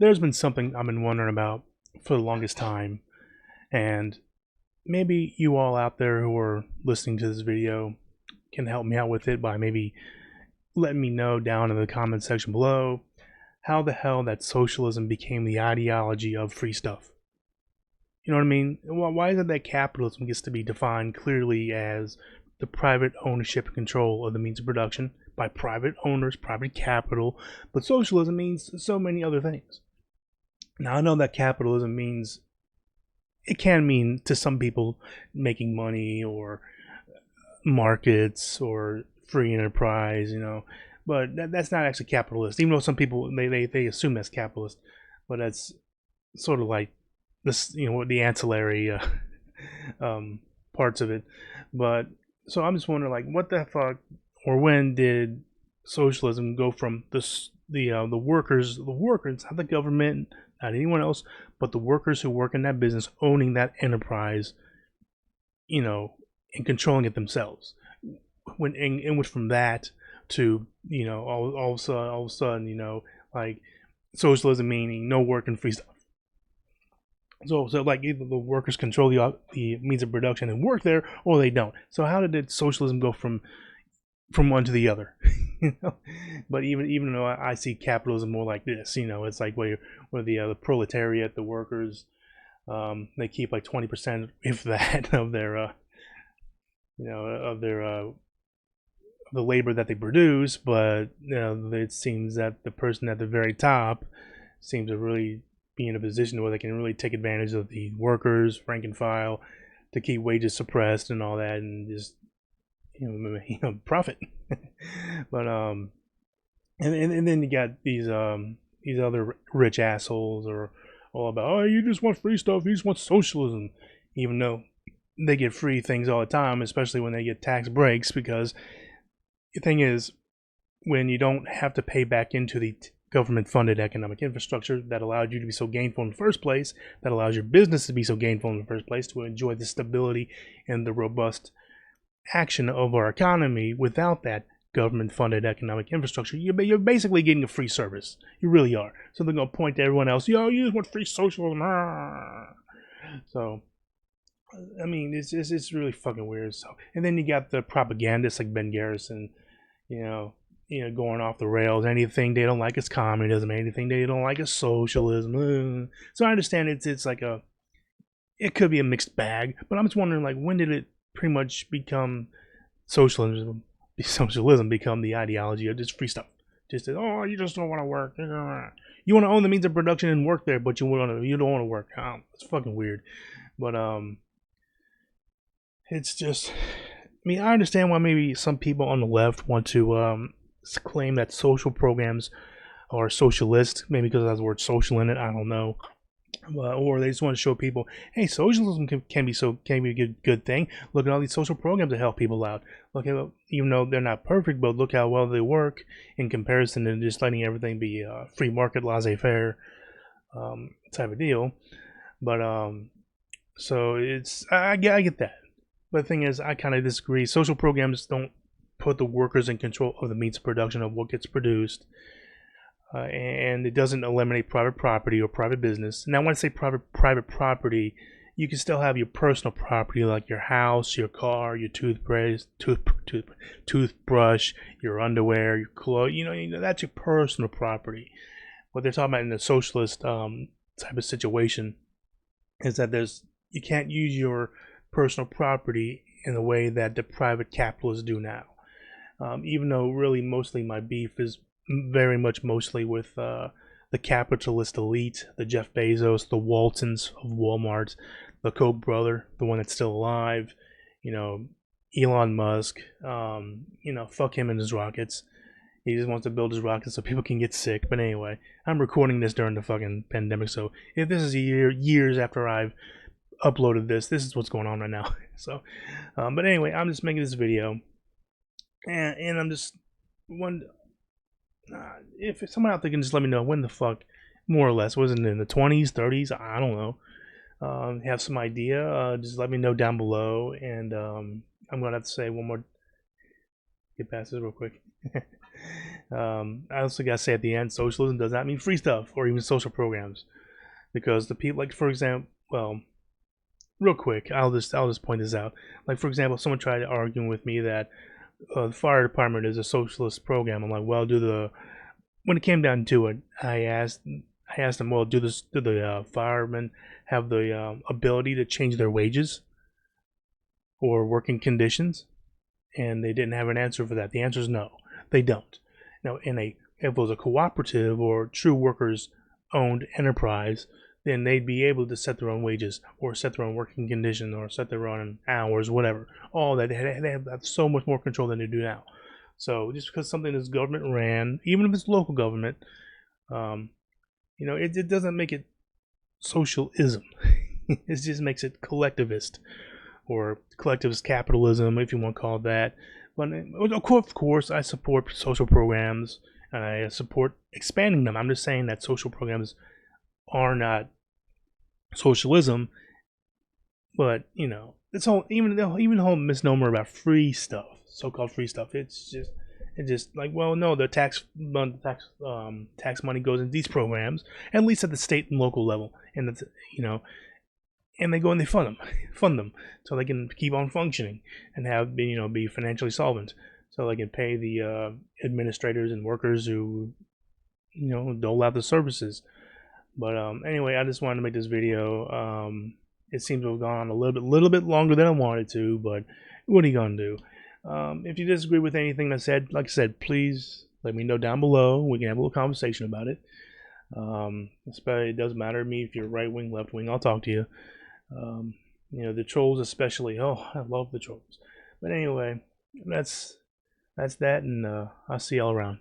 there's been something I've been wondering about for the longest time, and maybe you all out there who are listening to this video can help me out with it by maybe letting me know down in the comment section below how the hell that socialism became the ideology of free stuff. You know what I mean? Well, why is it that capitalism gets to be defined clearly as the private ownership and control of the means of production by private owners, private capital, but socialism means so many other things. Now, I know that capitalism means, it can mean to some people making money or markets or free enterprise, but that's not actually capitalist, even though some people they assume that's capitalist, but that's sort of like this, the ancillary parts of it. But so I'm just wondering, like, what the fuck, or when did socialism go from the workers, not the government, not anyone else, but the workers who work in that business owning that enterprise, and controlling it themselves? When and went from that to all of a sudden, like socialism meaning no work and free stuff. So like either the workers control the means of production and work there, or they don't. So how did socialism go from one to the other? But even though I see capitalism more like this, it's like where the proletariat, the workers, they keep like 20%, if that, of their the labor that they produce, but it seems that the person at the very top seems to really be in a position where they can really take advantage of the workers, rank and file, to keep wages suppressed and all that, and just profit. But and then you got these other rich assholes are all about, oh, you just want free stuff, you just want socialism, even though they get free things all the time, especially when they get tax breaks, because the thing is, when you don't have to pay back into the government-funded economic infrastructure that allowed you to be so gainful in the first place, that allows your business to be so gainful in the first place, to enjoy the stability and the robust action of our economy, without that government-funded economic infrastructure, you're basically getting a free service. You really are. So they're going to point to everyone else, yo, you just want free socialism. So I mean, it's really fucking weird. So, and then you got the propagandists like Ben Garrison, going off the rails. Anything they don't like is communism. Anything they don't like is socialism. So I understand it's like it could be a mixed bag. But I'm just wondering, like, when did it pretty much become socialism? Socialism become the ideology of just free stuff. Just oh, you just don't want to work. You want to own the means of production and work there, but you don't want to work. It's fucking weird. But it's just, I mean, I understand why maybe some people on the left want to claim that social programs are socialist, maybe because it has the word social in it. I don't know, or they just want to show people, hey, socialism can be a good thing. Look at all these social programs that help people out. Look at, even though they're not perfect, but look how well they work in comparison to just letting everything be free market, laissez-faire type of deal. But so I get that. But the thing is, I kind of disagree. Social programs don't put the workers in control of the means of production of what gets produced. And it doesn't eliminate private property or private business. Now, when I say private property, you can still have your personal property, like your house, your car, your toothbrush, your underwear, your clothes. That's your personal property. What they're talking about in the socialist type of situation is that you can't use your personal property in the way that the private capitalists do now. Even though really mostly my beef is very much mostly with the capitalist elite, the Jeff Bezos, the Waltons of Walmart, the Koch brother, the one that's still alive, Elon Musk, fuck him and his rockets. He just wants to build his rockets so people can get sick. But anyway, I'm recording this during the fucking pandemic, so if this is years after I've uploaded this is what's going on right now. So, but anyway, I'm just making this video, and I'm just if someone out there can just let me know when the fuck, more or less, was it in the 20s, 30s? I don't know. Have some idea? Just let me know down below, and I'm gonna have to say one more. Get past this real quick. I also gotta say at the end, socialism does not mean free stuff or even social programs, because the people, like for example, well, real quick, I'll just point this out. Like for example, someone tried arguing with me that the fire department is a socialist program. I'm like, well, when it came down to it, I asked them, well, do the firemen have the ability to change their wages or working conditions? And they didn't have an answer for that. The answer is no, they don't. Now, if it was a cooperative or true workers owned enterprise, then they'd be able to set their own wages or set their own working conditions or set their own hours, whatever. All that they have so much more control than they do now. So just because something is government ran, even if it's local government, um, it doesn't make it socialism. It just makes it collectivist or collectivist capitalism, if you want to call it that. But of course, I support social programs and I support expanding them. I'm just saying that social programs are not socialism, but it's all even the whole misnomer about free stuff, so-called free stuff. It's just like, well, no, the tax money goes into these programs, at least at the state and local level, and that's and they go and they fund them, so they can keep on functioning and be financially solvent, so they can pay the administrators and workers who dole out the services. But anyway, I just wanted to make this video. It seems to have gone on a little bit longer than I wanted to, but what are you gonna do? If you disagree with anything I said, like I said, please let me know down below. We can have a little conversation about it. Especially, it doesn't matter to me if you're right wing, left wing. I'll talk to you. The trolls especially. Oh, I love the trolls. But anyway, that's that, and I'll see y'all around.